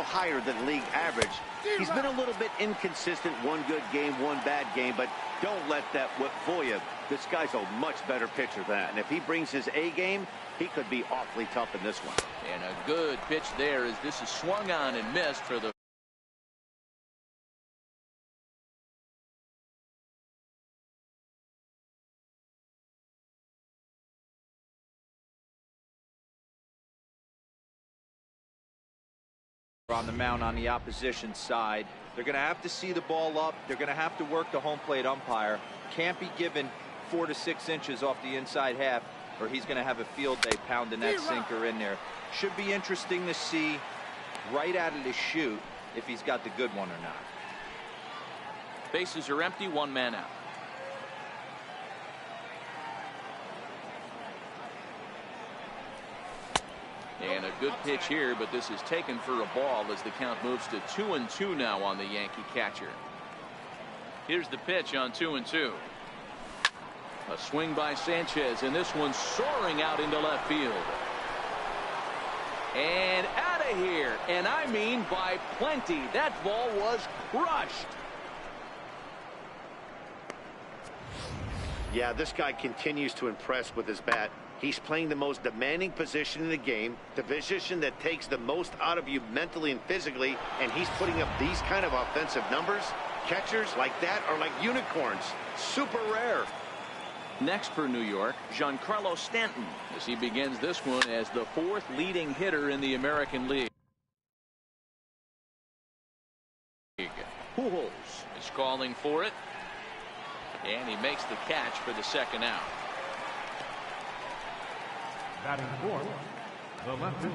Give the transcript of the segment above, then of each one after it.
higher than league average. He's been a little bit inconsistent, one good game, one bad game, but don't let that whip fool you. This guy's a much better pitcher than that, and if he brings his A game, he could be awfully tough in this one. And a good pitch there as this is swung on and missed for the on the mound on the opposition side. They're going to have to see the ball up. They're going to have to work the home plate umpire. Can't be given 4 to 6 inches off the inside half, or he's going to have a field day pounding that sinker in there. Should be interesting to see right out of the chute if he's got the good one or not. Bases are empty, one man out. And a good pitch here, but this is taken for a ball as the count moves to 2-2 now on the Yankee catcher. Here's the pitch on 2-2. A swing by Sanchez, and this one's soaring out into left field. And out of here, and I mean by plenty. That ball was crushed. Yeah, this guy continues to impress with his bat. He's playing the most demanding position in the game, the position that takes the most out of you mentally and physically, and he's putting up these kind of offensive numbers. Catchers like that are like unicorns. Super rare. Next for New York, Giancarlo Stanton, as he begins this one as the 4th leading hitter in the American League. Pujols is calling for it, and he makes the catch for the second out.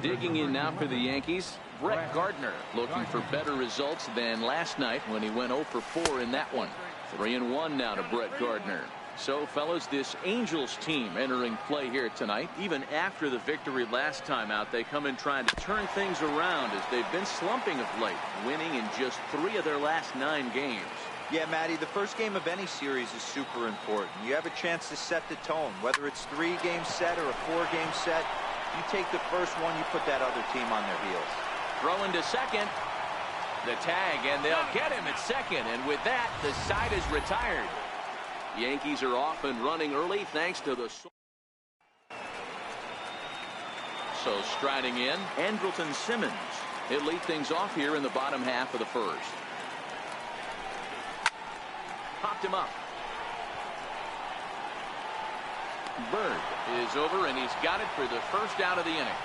Digging in now for the Yankees, Brett Gardner, looking for better results than last night when he went 0 for 4 in that one. 3-1 now to Brett Gardner. So, fellas, this Angels team entering play here tonight. Even after the victory last time out, they come in trying to turn things around as they've been slumping of late, winning in just 3 of their last 9 games. Yeah, Matty, the first game of any series is super important. You have a chance to set the tone, whether it's 3-game set or a 4-game set. You take the first one, you put that other team on their heels. Throwing to second. The tag, and they'll get him at second. And with that, the side is retired. Yankees are off and running early thanks to the... So striding in, Andrelton Simmons. He'll lead things off here in the bottom half of the first. Popped him up. Bird is over, and he's got it for the first out of the inning.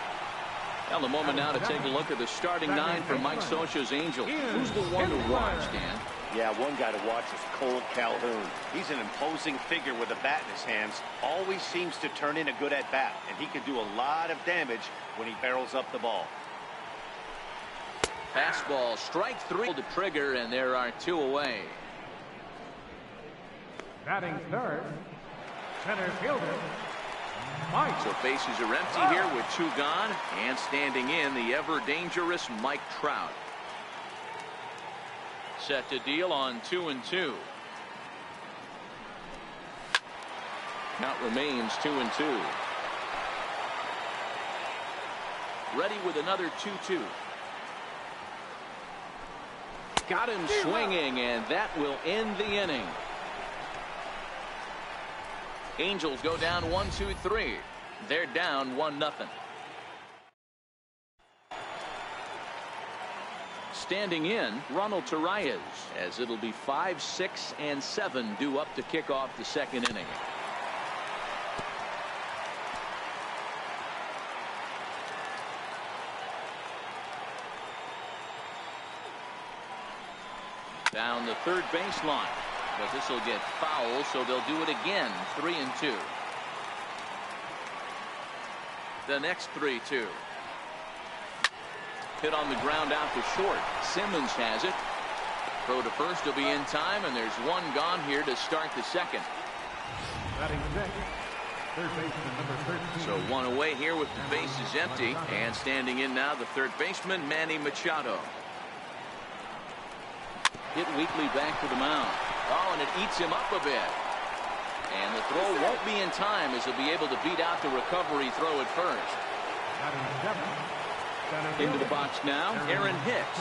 Now the moment now to take a look at the starting 9 for Mike Scioscia's Angels. Who's the one to watch, Dan? Yeah, one guy to watch is Cole Calhoun. He's an imposing figure with a bat in his hands. Always seems to turn in a good at-bat, and he can do a lot of damage when he barrels up the ball. Fastball, strike 3 to trigger, and there are 2 away. Batting third, center fielder, Mike. So bases are empty here with 2 gone, and standing in the ever-dangerous Mike Trout. Set to deal on 2-2. Count remains 2-2. Ready with another 2-2. Got him swinging, and that will end the inning. Angels go down 1-2-3. They're down 1-0. Standing in, Ronald Torreyes, as it'll be 5, 6, and 7 due up to kick off the second inning. Down the third baseline. But this will get foul, so they'll do it again. 3-2. The next 3-2. Hit on the ground out to short. Simmons has it. Throw to first will be in time, and there's 1 gone here to start the second. Batting second, third baseman number 13. So 1 away here with the bases empty, and standing in now the third baseman Manny Machado. Hit weakly back to the mound. Oh, and it eats him up a bit. And the throw won't be in time as he'll be able to beat out the recovery throw at first. Batting seventh, Into the box now, Aaron Hicks.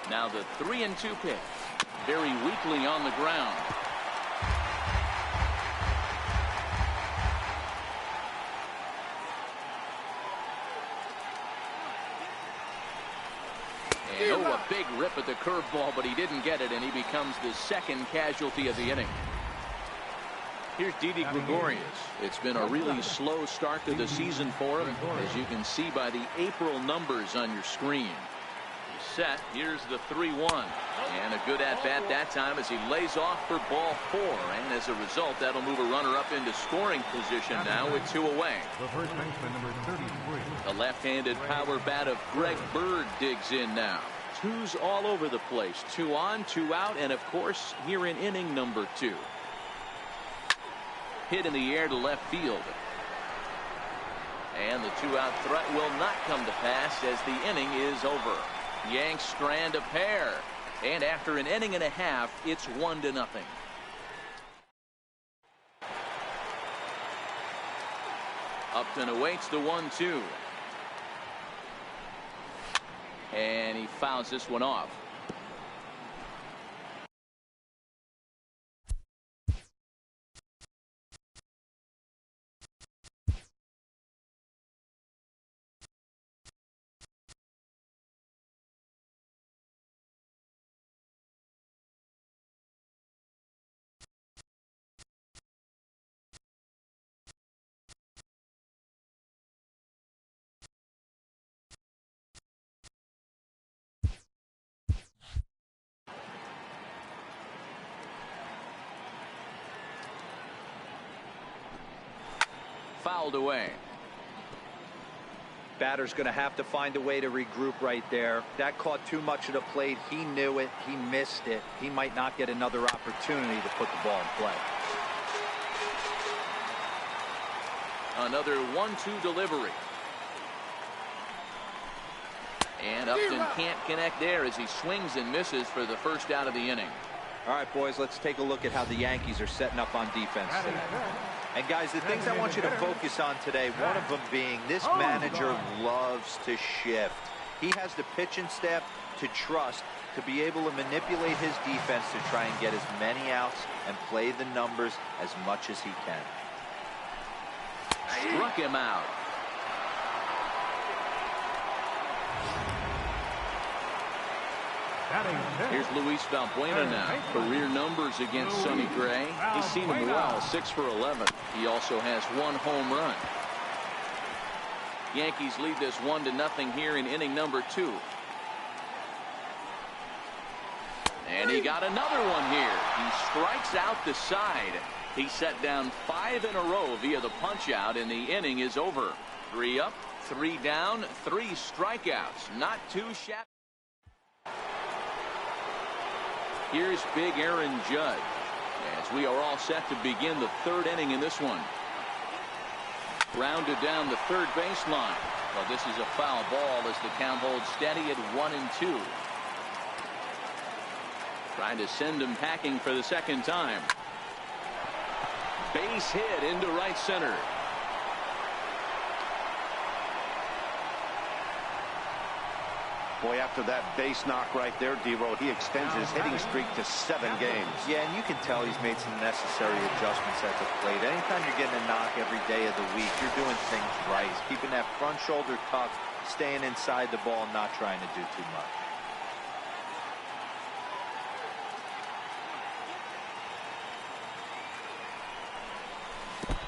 Now the 3-2 pitch. Very weakly on the ground. And oh, a big rip at the curveball, but he didn't get it, and he becomes the second casualty of the inning. Here's Didi Gregorius. It's been a really slow start to the season for him, as you can see by the April numbers on your screen. He's set. Here's the 3-1. And a good at-bat that time as he lays off for ball 4. And as a result, that'll move a runner up into scoring position now with 2 away. The first baseman, number 33. The left-handed power bat of Greg Bird digs in now. 2's all over the place. 2 on, 2 out, and of course, here in inning number 2. Hit in the air to left field. And the 2-out threat will not come to pass as the inning is over. Yanks strand a pair. And after an inning and a half, it's 1-0. Upton awaits the 1-2. And he fouls this one off. Fouled away. Batter's going to have to find a way to regroup right there. That caught too much of the plate. He knew it. He missed it. He might not get another opportunity to put the ball in play. Another 1-2 delivery. And Upton can't connect there as he swings and misses for the first out of the inning. All right, boys, let's take a look at how the Yankees are setting up on defense today. And guys, the things I want you to focus on today, one of them being this manager loves to shift. He has the pitching staff to trust to be able to manipulate his defense to try and get as many outs and play the numbers as much as he can. Struck him out. Here's Luis Valbuena now. Career numbers against Sonny Gray. He's seen him well, 6 for 11. He also has 1 home run. Yankees lead this 1-0 here in inning number 2. And he got another one here. He strikes out the side. He set down 5 in a row via the punch out, and the inning is over. 3 up, 3 down, 3 strikeouts. Not too shabby. Here's big Aaron Judge as we are all set to begin the 3rd inning in this one. Rounded down the 3rd baseline. Well, this is a foul ball as the count holds steady at 1-2. Trying to send him packing for the 2nd time. Base hit into right center. Boy, after that base knock right there, D-Row, he extends his hitting streak to 7 games. Yeah, and you can tell he's made some necessary adjustments at the plate. Anytime you're getting a knock every day of the week, you're doing things right. He's keeping that front shoulder tucked, staying inside the ball, not trying to do too much.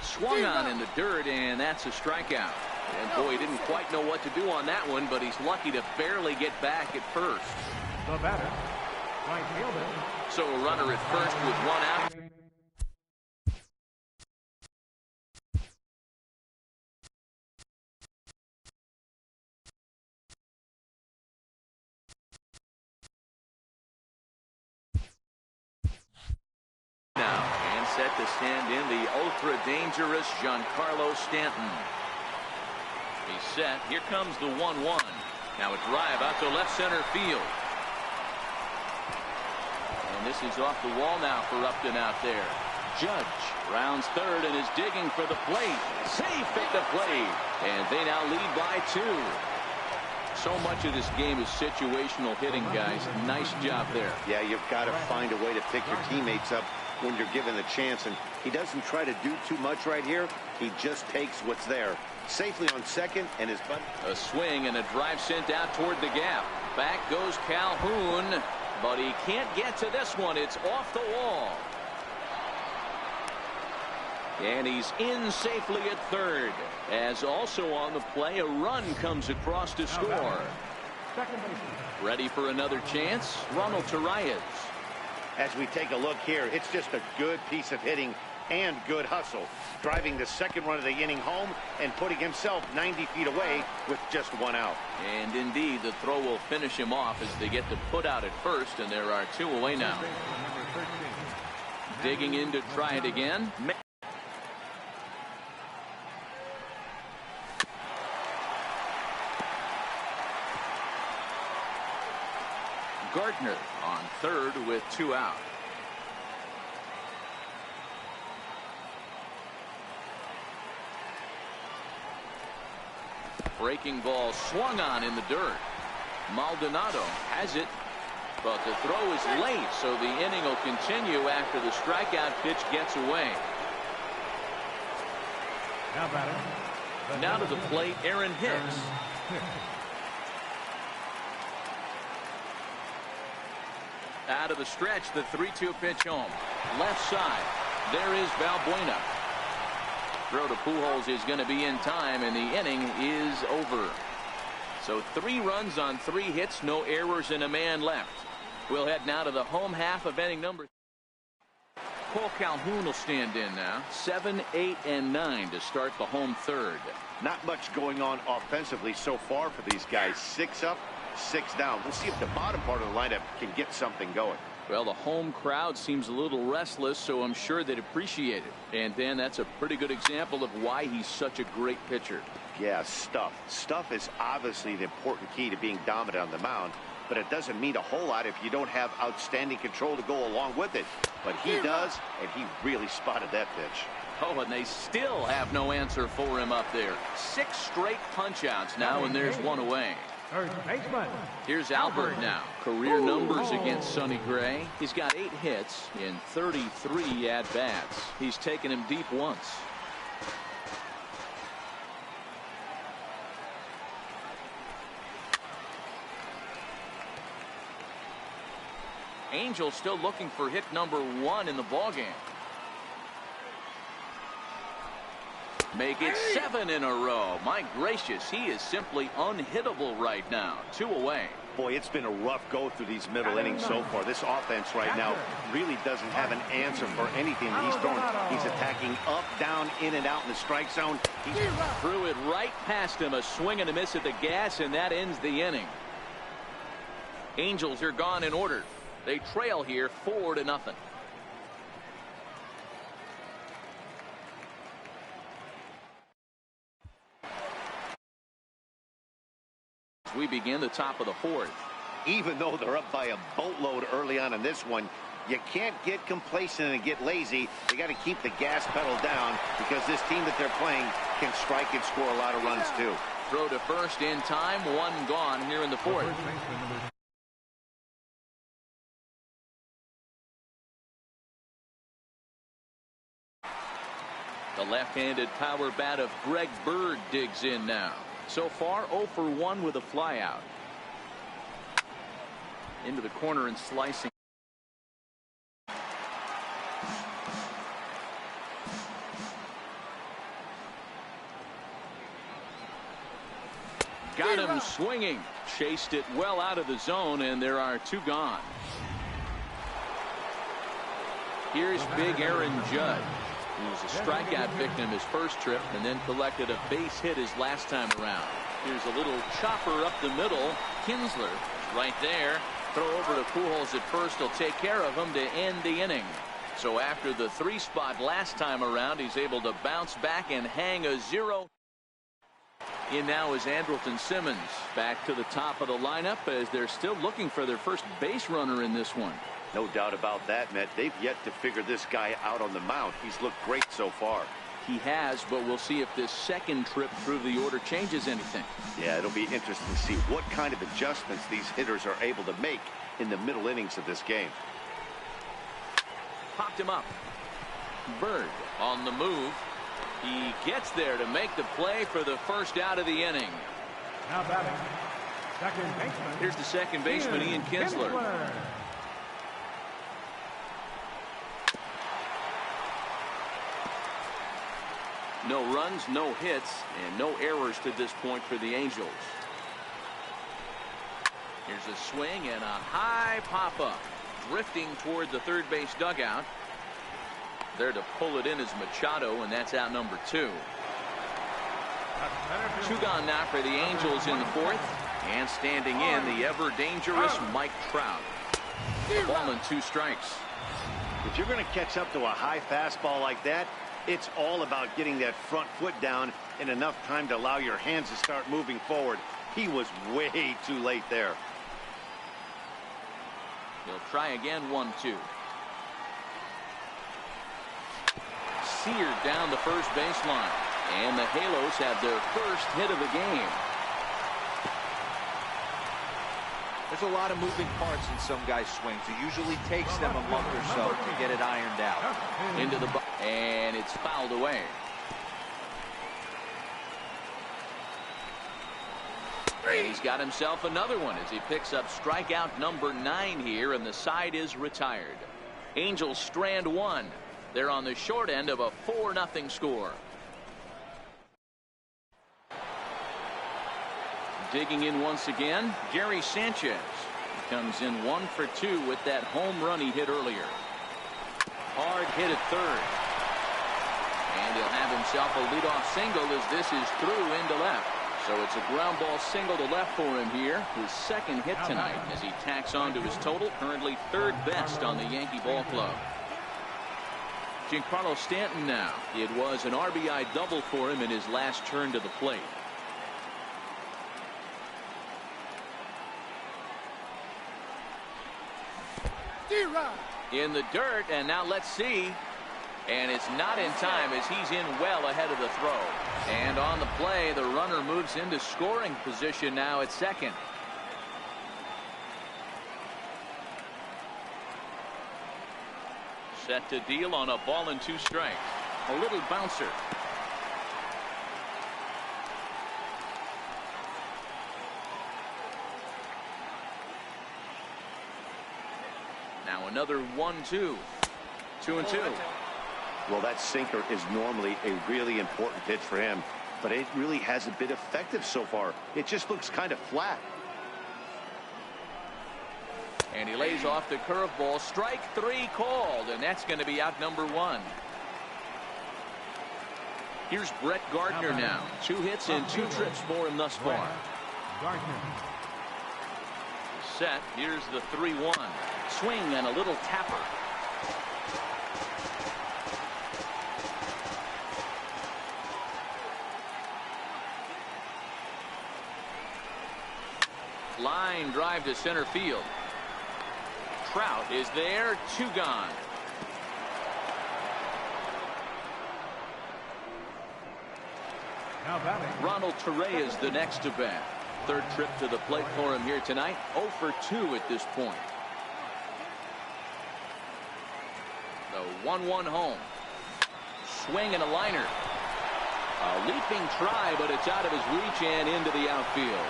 Swung on in the dirt, and that's a strikeout. And boy, he didn't quite know what to do on that one, but he's lucky to barely get back at first. The batter, right fielder. So a runner at first with 1 out. Now, and set to stand in the ultra-dangerous Giancarlo Stanton. He's set. Here comes the 1-1. Now a drive out to left center field. And this is off the wall now for Upton out there. Judge rounds third and is digging for the plate. Safe at the plate. And they now lead by 2. So much of this game is situational hitting, guys. Nice job there. Yeah, you've got to find a way to pick your teammates up when you're given the chance. And he doesn't try to do too much right here. He just takes what's there. Safely on second, and his butt. A swing and a drive sent out toward the gap. Back goes Calhoun, but he can't get to this one. It's off the wall. And he's in safely at third. As also on the play, a run comes across to score. Ready for another chance, Ronald Torreyes. As we take a look here, it's just a good piece of hitting and good hustle. Driving the second run of the inning home and putting himself 90 feet away with just 1 out. And indeed, the throw will finish him off as they get to put out at first, and there are 2 away now. Digging in to try it again. Gardner on third with 2 out. Breaking ball swung on in the dirt. Maldonado has it, but the throw is late, so the inning will continue after the strikeout pitch gets away. Now to the plate, Aaron Hicks. Out of the stretch, the 3-2 pitch home. Left side. There is Valbuena. Throw to Pujols is going to be in time, and the inning is over. So 3 runs on 3 hits, no errors, and a man left. We'll head now to the home half of inning number. Cole Calhoun will stand in now. 7, 8, and 9 to start the home third. Not much going on offensively so far for these guys. 6 up, 6 down. We'll see if the bottom part of the lineup can get something going. Well, the home crowd seems a little restless, so I'm sure they'd appreciate it. And Dan, that's a pretty good example of why he's such a great pitcher. Yeah, stuff. Stuff is obviously the important key to being dominant on the mound, but it doesn't mean a whole lot if you don't have outstanding control to go along with it. But he does, and he really spotted that pitch. Oh, and they still have no answer for him up there. 6 straight punch-outs now, and there's 1 away. Here's Albert now. Career numbers against Sonny Gray. He's got 8 hits in 33 at-bats. He's taken him deep once. Angels still looking for hit number 1 in the ballgame. Make it 7 in a row. My gracious, he is simply unhittable right now. 2 away. Boy, it's been a rough go through these middle innings so far. This offense right now really doesn't have an answer for anything that he's throwing. He's attacking up, down, in and out in the strike zone. He threw it right past him. A swing and a miss at the gas, and that ends the inning. Angels are gone in order. They trail here 4-0. We begin the top of the 4th. Even though they're up by a boatload early on in this one, you can't get complacent and get lazy. They got to keep the gas pedal down because this team that they're playing can strike and score a lot of runs too. Throw to first in time. 1 gone here in the 4th. The left-handed power bat of Greg Bird digs in now. So far 0 for 1 with a flyout. Into the corner and slicing. Got him swinging. Chased it well out of the zone, and there are 2 gone. Here's big Aaron Judge. He was a strikeout victim his first trip and then collected a base hit his last time around. Here's a little chopper up the middle. Kinsler right there. Throw over to Pujols at first. He'll take care of him to end the inning. So after the 3 spot last time around, he's able to bounce back and hang a 0. In now is Andrelton Simmons back to the top of the lineup as they're still looking for their first base runner in this one. No doubt about that, Matt. They've yet to figure this guy out on the mound. He's looked great so far. He has, but we'll see if this second trip through the order changes anything. Yeah, it'll be interesting to see what kind of adjustments these hitters are able to make in the middle innings of this game. Popped him up. Bird on the move. He gets there to make the play for the first out of the inning. Now batting, second baseman. Here's the second baseman, Ian Kinsler. No runs, no hits, and no errors to this point for the Angels. Here's a swing and a high pop-up. Drifting toward the third base dugout. There to pull it in is Machado, and that's out number 2. 2 gone now for the Angels in the fourth. And standing in, the ever-dangerous Mike Trout. A ball and 2 strikes. If you're going to catch up to a high fastball like that, it's all about getting that front foot down in enough time to allow your hands to start moving forward. He was way too late there. He'll try again, 1-2. Seared down the first baseline. And the Halos have their first hit of the game. There's a lot of moving parts in some guys' swings. It usually takes them a month or so to get it ironed out. Into the and it's fouled away. And he's got himself another one as he picks up strikeout number 9 here, and the side is retired. Angels strand 1. They're on the short end of a 4-0 score. Digging in once again, Gary Sanchez. He comes in 1 for 2 with that home run he hit earlier. Hard hit at third. And he'll have himself a leadoff single as this is through into left. So it's a ground ball single to left for him here. His second hit tonight as he tacks on to his total. Currently 3rd best on the Yankee ball club. Giancarlo Stanton now. It was an RBI double for him in his last turn to the plate. In the dirt, and now let's see. And it's not in time as he's in well ahead of the throw. And on the play, the runner moves into scoring position now at second. Set to deal on a ball and 2 strikes. A little bouncer. Now another 1-2. 2-2. Well, that sinker is normally a really important pitch for him, but it really hasn't been effective so far. It just looks kind of flat. And he lays off the curveball. Strike 3 called, and that's going to be out number 1. Here's Brett Gardner now. 2 hits and 2 trips for him thus far. Set. Here's the 3-1. Swing and a little tapper. Line drive to center field. Trout is there. 2 gone. Now batting, Ronald Torrey is the next to bat. 3rd trip to the plate for him here tonight. 0 for 2 at this point. The 1-1 home. Swing and a liner. A leaping try, but it's out of his reach and into the outfield.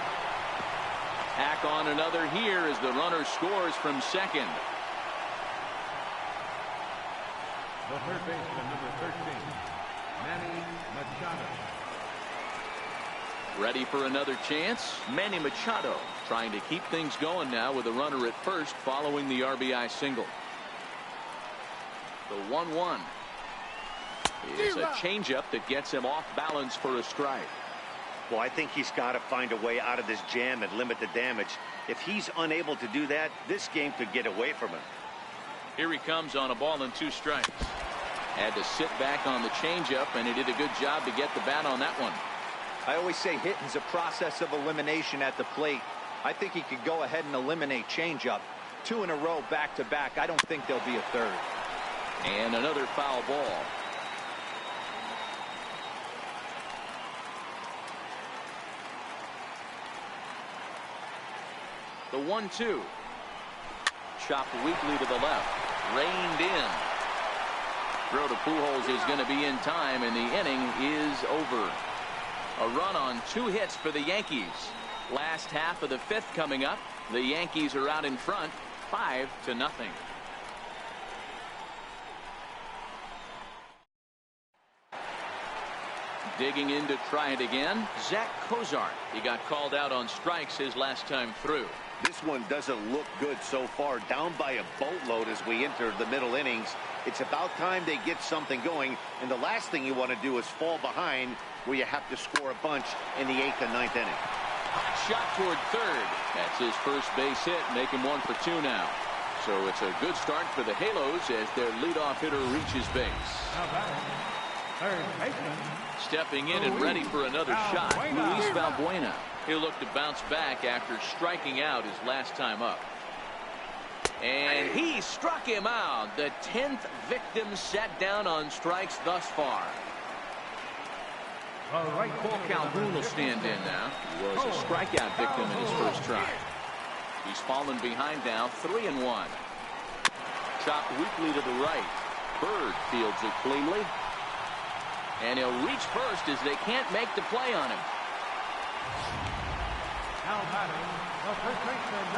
Tack on another here as the runner scores from second. the third baseman, number 13, Manny Machado. Ready for another chance. Manny Machado trying to keep things going now with a runner at first following the RBI single. The 1-1 is a changeup that gets him off balance for a strike. Well, I think he's got to find a way out of this jam and limit the damage. If he's unable to do that, this game could get away from him. Here he comes on a ball and 2 strikes. Had to sit back on the changeup, and he did a good job to get the bat on that one. I always say hitting is a process of elimination at the plate. I think he could go ahead and eliminate changeup. 2 in a row back-to-back. I don't think there'll be a third. And another foul ball. The 1-2. Chopped weakly to the left. Reined in. Throw to Pujols is going to be in time, and the inning is over. A run on 2 hits for the Yankees. Last half of the 5th coming up. The Yankees are out in front, 5-0. Digging in to try it again, Zach Cozart. He got called out on strikes his last time through. This one doesn't look good so far. Down by a boatload as we enter the middle innings. It's about time they get something going, and the last thing you want to do is fall behind where you have to score a bunch in the 8th and 9th inning. Hot shot toward third. That's his first base hit, making 1 for 2 now. So it's a good start for the Halos as their leadoff hitter reaches base. Third baseman. Stepping in and ready for another shot, Luis Valbuena. He'll look to bounce back after striking out his last time up. And he struck him out. The 10th victim set down on strikes thus far. Paul Calhoun will stand in now. He was a strikeout victim in his first try. He's fallen behind now, 3-1. Chopped weakly to the right. Bird fields it cleanly. And he'll reach first as they can't make the play on him.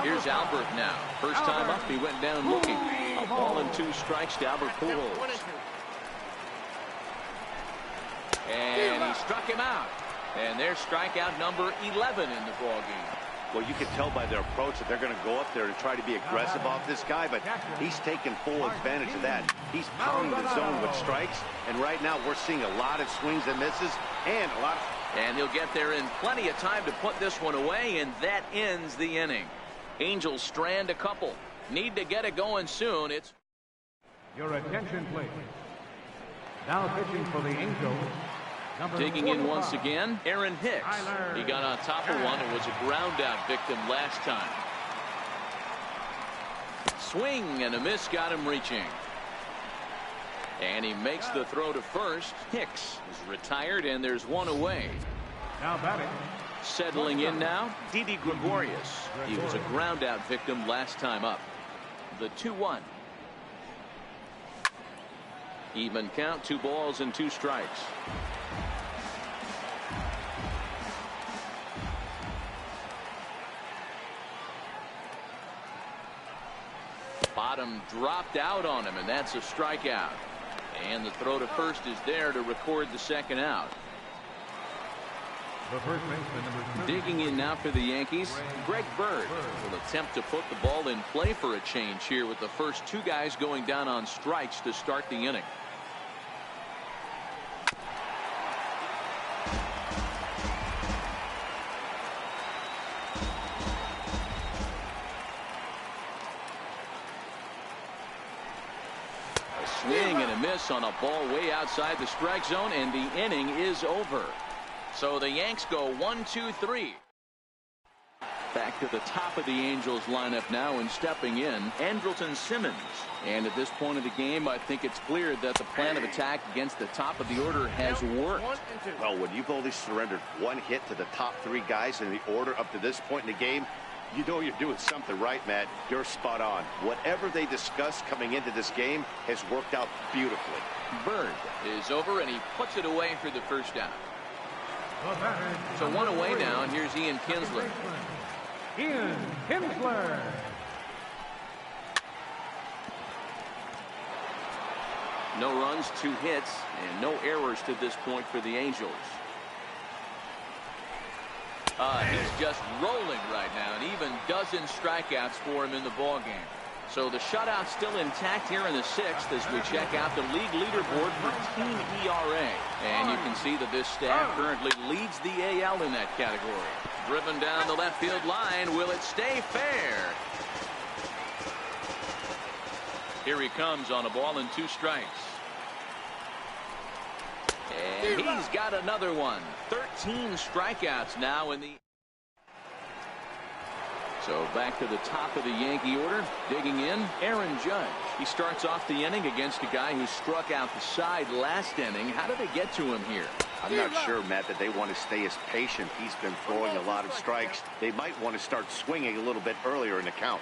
Here's Albert now. First time up, he went down looking. A ball and 2 strikes to Albert Pujols. And he struck him out. And there's strikeout number 11 in the ballgame. Well, you can tell by their approach that they're going to go up there and try to be aggressive off this guy, but he's taking full advantage of that. He's pounding the zone with strikes, and right now we're seeing a lot of swings and misses and a lot of... And he'll get there in plenty of time to put this one away, and that ends the inning. Angels strand a couple. Need to get it going soon. It's... Your attention, please. Now pitching for the Angels. Digging in once again, Aaron Hicks. He got on top of one and was a ground out victim last time. Swing and a miss got him reaching. And he makes the throw to first. Hicks is retired, and there's one away. Now batting. Settling in now, Didi Gregorius. He was a ground out victim last time up. The 2-1. Even count, 2 balls and 2 strikes. Bottom dropped out on him, and that's a strikeout. And the throw to first is there to record the second out. The first baseman, number 2. Digging in now for the Yankees, Greg Bird will attempt to put the ball in play for a change here with the first 2 guys going down on strikes to start the inning. Swing and a miss on a ball way outside the strike zone, and the inning is over. So the Yanks go 1-2-3. Back to the top of the Angels lineup now, and stepping in, Andrelton Simmons. And at this point of the game, I think it's clear that the plan of attack against the top of the order has worked. Well, when you've only surrendered 1 hit to the top 3 guys in the order up to this point in the game, you know you're doing something right, Matt. You're spot on. Whatever they discussed coming into this game has worked out beautifully. Bird is over, and he puts it away for the first out. So 1 away now, and here's Ian Kinsler. Ian Kinsler. No runs, 2 hits, and no errors to this point for the Angels. He's just rolling right now, and even dozen strikeouts for him in the ballgame. So the shutout still intact here in the 6th as we check out the league leaderboard for team ERA. And you can see that this staff currently leads the AL in that category. Driven down the left field line. Will it stay fair? Here he comes on a ball and 2 strikes. And he's got another one. 13 strikeouts now in the... So back to the top of the Yankee order. Digging in, Aaron Judge. He starts off the inning against a guy who struck out the side last inning. How did they get to him here? I'm not sure, Matt, that they want to stay as patient. He's been throwing a lot of strikes. They might want to start swinging a little bit earlier in the count.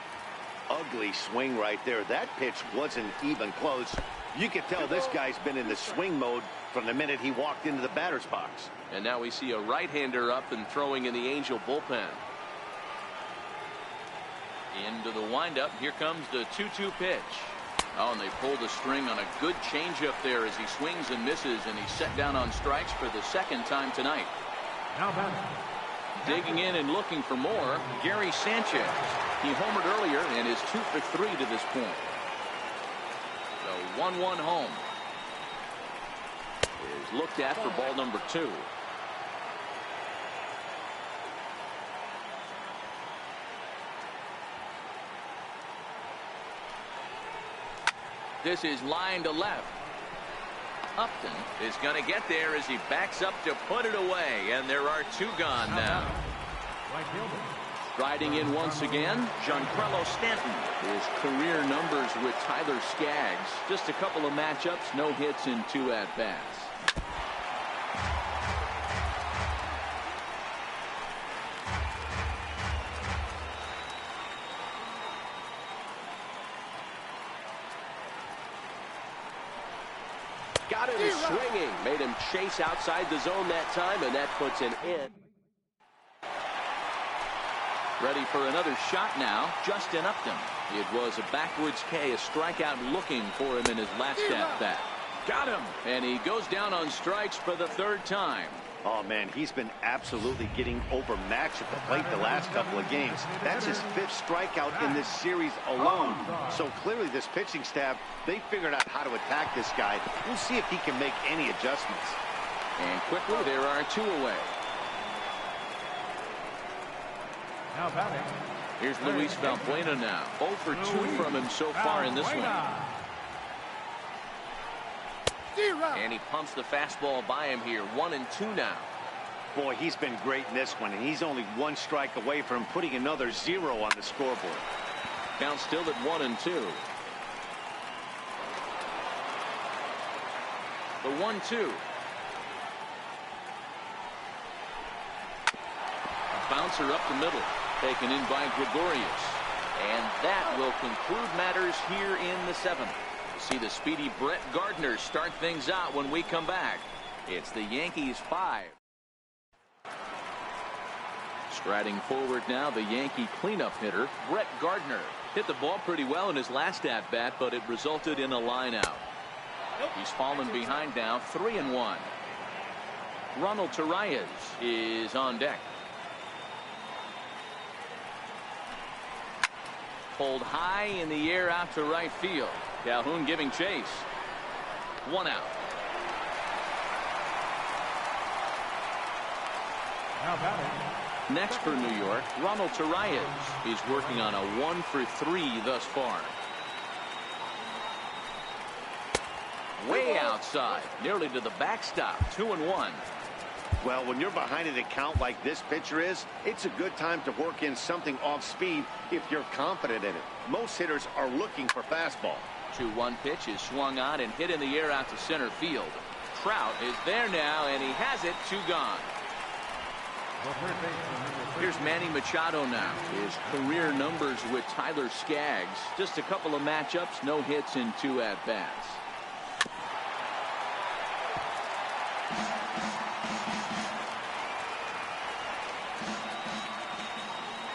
Ugly swing right there. That pitch wasn't even close. You can tell this guy's been in the swing mode from the minute he walked into the batter's box. And now we see a right-hander up and throwing in the Angel bullpen. Into the windup. Here comes the 2-2 pitch. Oh, and they pulled the string on a good changeup there as he swings and misses, and he's set down on strikes for the second time tonight. Now batting. Digging in and looking for more, Gary Sanchez. He homered earlier and is 2 for 3 to this point. The 1-1 home is looked at for ball number 2. This is line to left. Upton is going to get there as he backs up to put it away, and there are 2 gone now. Riding in once again, Giancarlo Stanton. His career numbers with Tyler Skaggs. Just a couple of matchups, no hits in 2 at-bats. Got him swinging, made him chase outside the zone that time, and that puts an in. Ready for another shot now, Justin Upton. It was a backwards K, a strikeout looking for him in his last at-bat. Got him, and he goes down on strikes for the 3rd time. Oh, man, he's been absolutely getting overmatched at the plate the last couple of games. That's his 5th strikeout in this series alone. So clearly this pitching staff, they figured out how to attack this guy. We'll see if he can make any adjustments. And quickly, there are 2 away. Now batting. Here's Luis Valbuena now. 0 for 2 from him so far in this one. And he pumps the fastball by him here. 1-2 now. Boy, he's been great in this one, and he's only 1 strike away from putting another 0 on the scoreboard. Count still at 1-2. The 1-2. A bouncer up the middle. Taken in by Gregorius. And that will conclude matters here in the 7th. See the speedy Brett Gardner start things out when we come back. It's the Yankees 5. Striding forward now, the Yankee cleanup hitter, Brett Gardner. Hit the ball pretty well in his last at-bat, but it resulted in a line out. He's fallen behind now, 3-1. Ronald Torreyes is on deck. Pulled high in the air out to right field. Calhoun giving chase. 1 out. Now batting. Next for New York, Ronald Torreyes. He's working on a 1 for 3 thus far. Way outside, nearly to the backstop. 2-1. Well, when you're behind an account like this pitcher is, it's a good time to work in something off speed if you're confident in it. Most hitters are looking for fastball. 2-1 pitch is swung on and hit in the air out to center field. Trout is there now, and he has it. 2 gone. Here's Manny Machado now. His career numbers with Tyler Skaggs. Just a couple of matchups, no hits in 2 at-bats.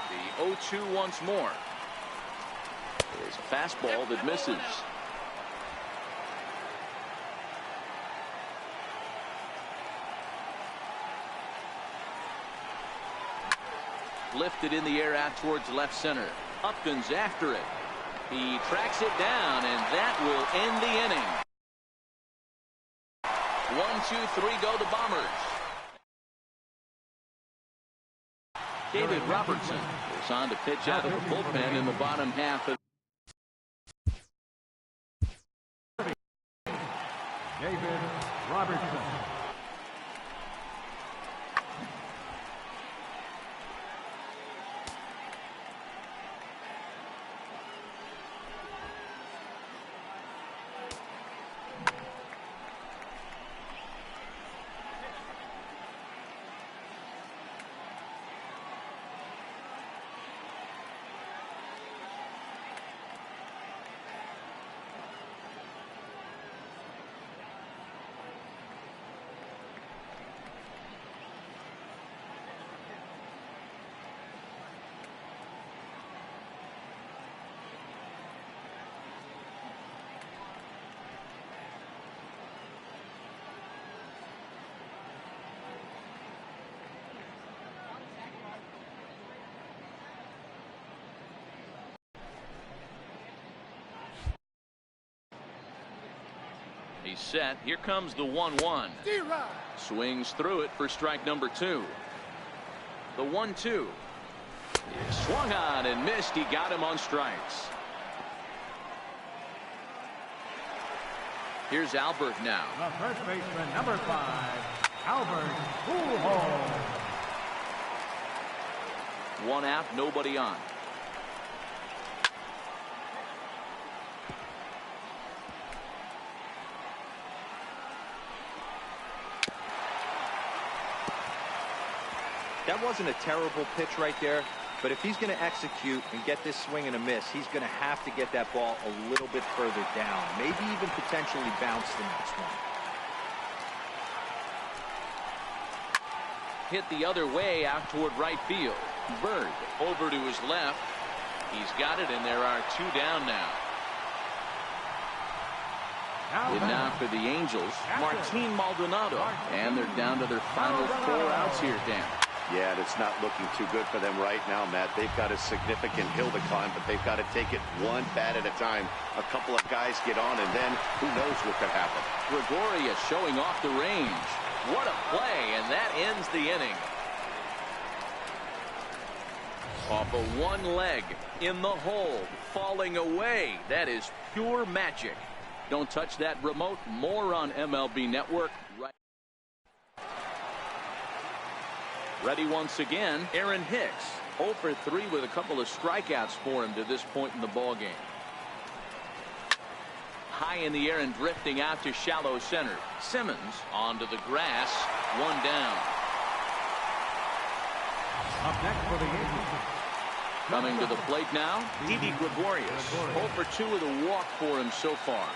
The 0-2 once more. There's a fastball that misses. Lifted in the air out towards left center. Upton's after it. He tracks it down, and that will end the inning. 1-2-3 go the Bombers. David Robertson is on to pitch out of the bullpen in the bottom half of David Robertson. He's set. Here comes the 1-1. Swings through it for strike number 2. The 1-2. He swung on and missed. He got him on strikes. Here's Albert now. The first baseman, number 5, Albert Pujols. 1 out, nobody on. That wasn't a terrible pitch right there, but if he's going to execute and get this swing and a miss, he's going to have to get that ball a little bit further down, maybe even potentially bounce the next one. Hit the other way out toward right field. Bird over to his left. He's got it, and there are 2 down now. And now for the Angels, Martin Maldonado. And they're down to their final 4 outs here, Dan. Yeah, it's not looking too good for them right now, Matt. They've got a significant hill to climb, but they've got to take it one bat at a time. A couple of guys get on, and then who knows what could happen. Gregorius showing off the range. What a play, and that ends the inning. Off of one leg, in the hole, falling away. That is pure magic. Don't touch that remote. More on MLB Network. Ready once again, Aaron Hicks. 0 for 3 with a couple of strikeouts for him to this point in the ballgame. High in the air and drifting out to shallow center. Simmons onto the grass. 1 down. Up next for the Yankees. Coming to the plate now, Didi Gregorius. 0 for 2 with a walk for him so far.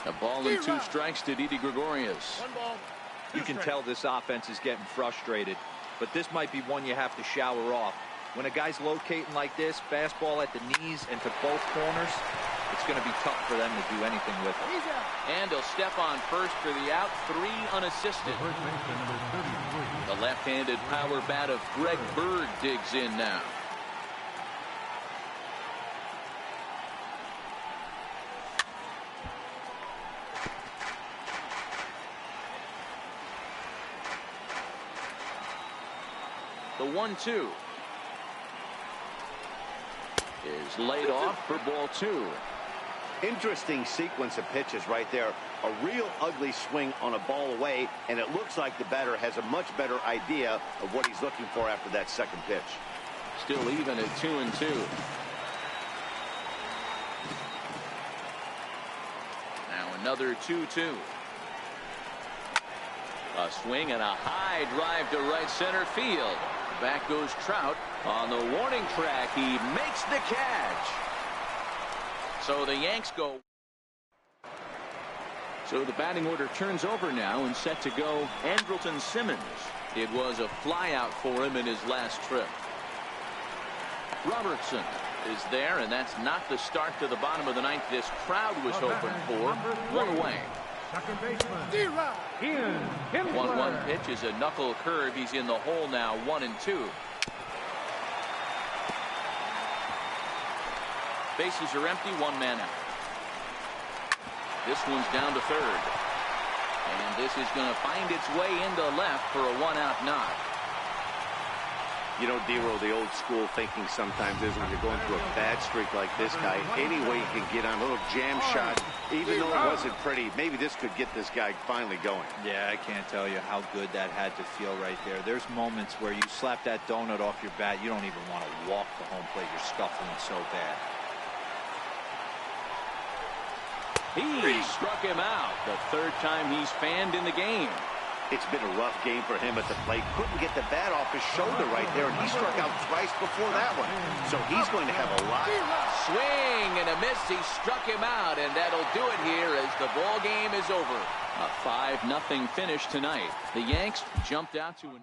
A ball and 2 strikes to Didi Gregorius. You can tell this offense is getting frustrated, but this might be one you have to shower off. When a guy's locating like this, fastball at the knees and to both corners, it's going to be tough for them to do anything with it. And he'll step on first for the out, 3 unassisted. The left-handed power bat of Greg Bird digs in now. The 1-2 is laid off for ball 2. Interesting sequence of pitches right there. A real ugly swing on a ball away, and it looks like the batter has a much better idea of what he's looking for after that second pitch. Still even at 2-2. Now another 2-2. A swing and a high drive to right center field. Back goes Trout on the warning track. He makes the catch. So the Yanks go. So the batting order turns over now and set to go Andrelton Simmons. It was a flyout for him in his last trip. Robertson is there, and that's not the start to the bottom of the 9th this crowd was hoping for. 1 away. Second baseman, Ian Kinsler. 1-1 pitch is a knuckle curve. He's in the hole now, 1-2. Bases are empty, 1 man out. This one's down to third. And this is going to find its way into left for a 1-out knock. You know, Dero, the old school thinking sometimes is when you're going through a bad streak like this guy, any way you can get on a little jam shot, even though it wasn't pretty, maybe this could get this guy finally going. Yeah, I can't tell you how good that had to feel right there. There's moments where you slap that donut off your bat, you don't even want to walk the home plate. You're scuffling so bad. He struck him out. The 3rd time he's fanned in the game. It's been a rough game for him at the plate. Couldn't get the bat off his shoulder right there, and he struck out twice before that one. So he's going to have a lot. Swing and a miss. He struck him out, and that'll do it here as the ball game is over. A 5-0 finish tonight. The Yanks jumped out to an